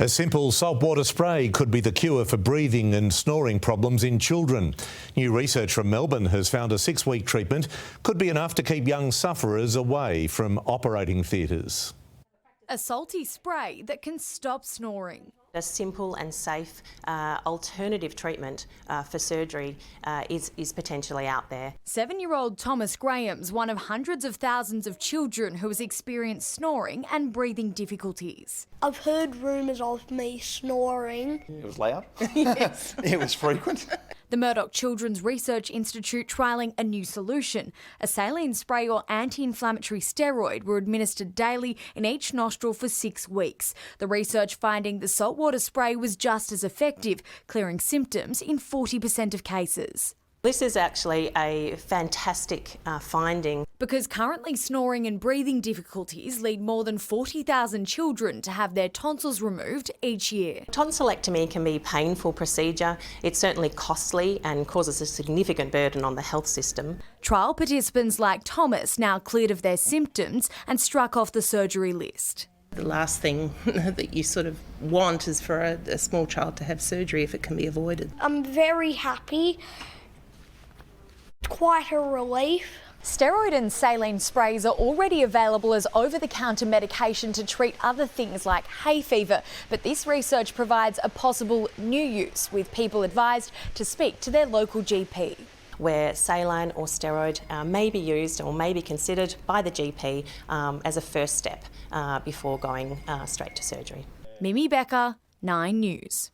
A simple saltwater spray could be the cure for breathing and snoring problems in children. New research from Melbourne has found a 6-week treatment could be enough to keep young sufferers away from operating theatres. A salty spray that can stop snoring. A simple and safe alternative treatment for surgery is potentially out there. 7-year-old Thomas Graham's one of hundreds of thousands of children who has experienced snoring and breathing difficulties. I've heard rumours of me snoring. It was loud. Yes. It was frequent. The Murdoch Children's Research Institute trialling a new solution. A saline spray or anti-inflammatory steroid were administered daily in each nostril for 6 weeks. The research finding the saltwater spray was just as effective, clearing symptoms in 40% of cases. This is actually a fantastic finding. Because currently snoring and breathing difficulties lead more than 40,000 children to have their tonsils removed each year. Tonsillectomy can be a painful procedure. It's certainly costly and causes a significant burden on the health system. Trial participants like Thomas now cleared of their symptoms and struck off the surgery list. The last thing that you sort of want is for a small child to have surgery if it can be avoided. I'm very happy. It's quite a relief. Steroid and saline sprays are already available as over-the-counter medication to treat other things like hay fever, but this research provides a possible new use, with people advised to speak to their local GP. Where saline or steroid may be used or may be considered by the GP as a first step before going straight to surgery. Mimi Becker, 9 News.